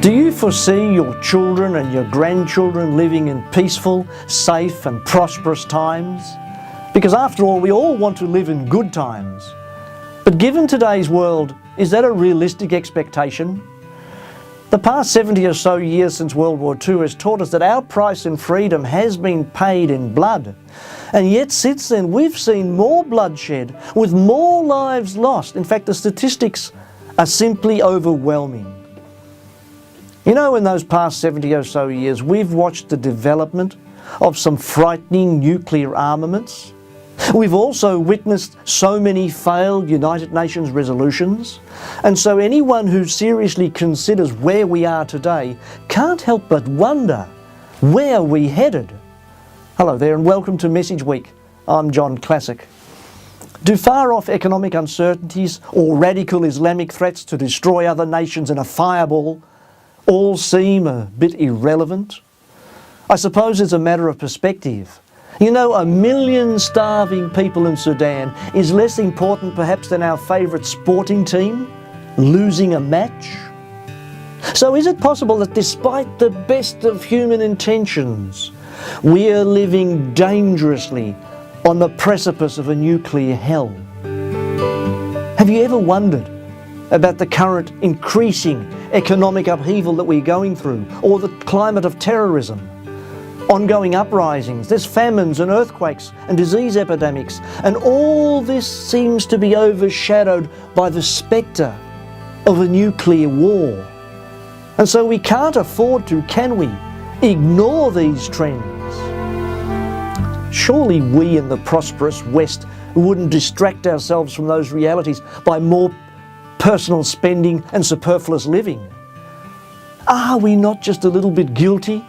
Do you foresee your children and your grandchildren living in peaceful, safe and prosperous times? Because after all, we all want to live in good times. But given today's world, is that a realistic expectation? The past 70 or so years since World War II has taught us that our price in freedom has been paid in blood. And yet since then we've seen more bloodshed, with more lives lost. In fact, the statistics are simply overwhelming. You know, in those past 70 or so years, we've watched the development of some frightening nuclear armaments. We've also witnessed so many failed United Nations resolutions. And so anyone who seriously considers where we are today can't help but wonder, where are we headed? Hello there and welcome to Message Week. I'm John Classic. Do far-off economic uncertainties or radical Islamic threats to destroy other nations in a fireball all seem a bit irrelevant? I suppose it's a matter of perspective. You know, 1 million starving people in Sudan is less important perhaps than our favourite sporting team losing a match. So is it possible that despite the best of human intentions, we are living dangerously on the precipice of a nuclear hell? Have you ever wondered about the current increasing economic upheaval that we're going through, or the climate of terrorism, ongoing uprisings, there's famines and earthquakes and disease epidemics, and all this seems to be overshadowed by the spectre of a nuclear war. And so we can't afford to, can we, ignore these trends? Surely we in the prosperous West wouldn't distract ourselves from those realities by more personal spending and superfluous living. Are we not just a little bit guilty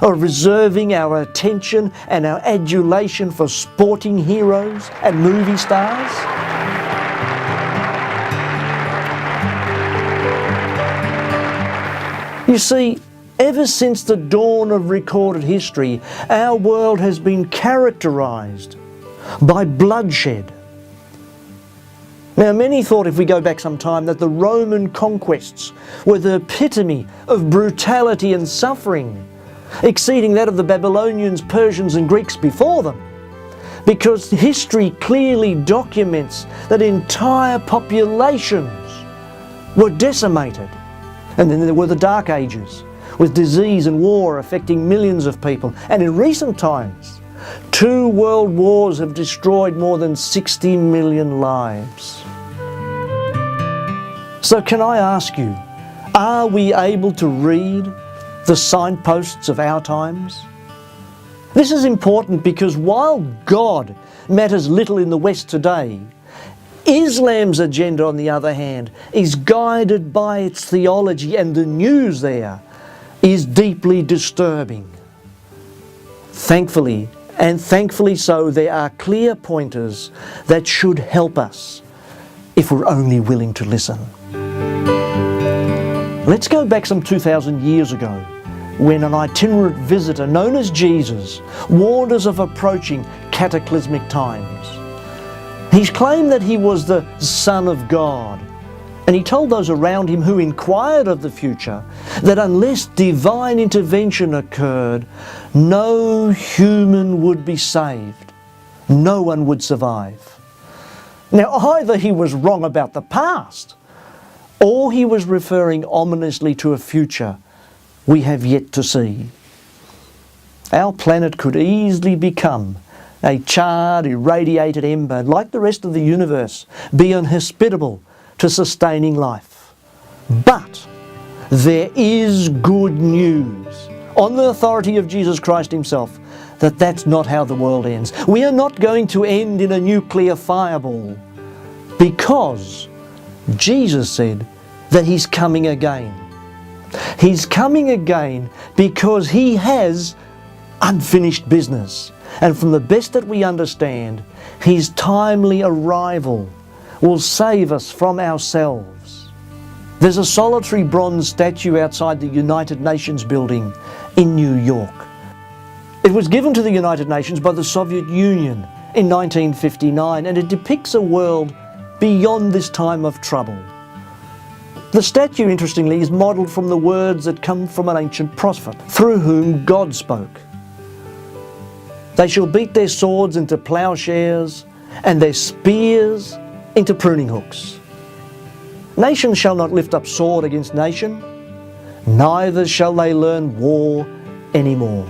of reserving our attention and our adulation for sporting heroes and movie stars? You see, ever since the dawn of recorded history, our world has been characterized by bloodshed. Now, many thought, if we go back some time, that the Roman conquests were the epitome of brutality and suffering, exceeding that of the Babylonians, Persians and Greeks before them, because history clearly documents that entire populations were decimated. And then there were the Dark Ages, with disease and war affecting millions of people. And in recent times, 2 world wars have destroyed more than 60 million lives. So can I ask you, are we able to read the signposts of our times? This is important because while God matters little in the West today, Islam's agenda, on the other hand, is guided by its theology, and the news there is deeply disturbing. Thankfully so, there are clear pointers that should help us if we're only willing to listen. Let's go back some 2,000 years ago, when an itinerant visitor known as Jesus warned us of approaching cataclysmic times. He claimed that he was the Son of God, and he told those around him who inquired of the future that unless divine intervention occurred, no human would be saved. No one would survive. Now, either he was wrong about the past, or he was referring ominously to a future we have yet to see. Our planet could easily become a charred, irradiated ember, like the rest of the universe, be inhospitable to sustaining life. But there is good news, on the authority of Jesus Christ himself, that that's not how the world ends. We are not going to end in a nuclear fireball, because Jesus said that he's coming again. He's coming again because he has unfinished business. And from the best that we understand, his timely arrival will save us from ourselves. There's a solitary bronze statue outside the United Nations building in New York. It was given to the United Nations by the Soviet Union in 1959, and it depicts a world beyond this time of trouble. The statue, interestingly, is modelled from the words that come from an ancient prophet, through whom God spoke. They shall beat their swords into plowshares, and their spears into pruning hooks. Nation shall not lift up sword against nation, neither shall they learn war anymore.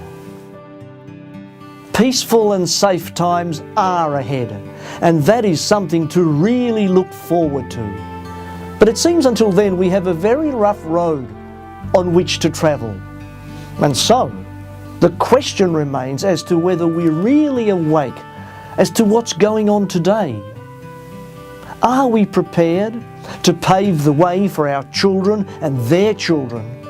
Peaceful and safe times are ahead, and that is something to really look forward to. But it seems until then we have a very rough road on which to travel. And so, the question remains as to whether we're really awake as to what's going on today. Are we prepared to pave the way for our children and their children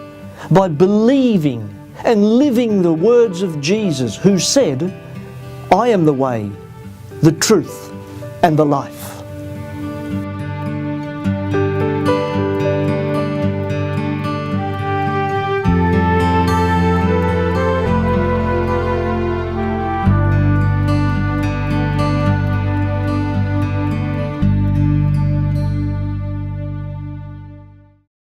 by believing and living the words of Jesus, who said, "I am the way, the truth, and the life"?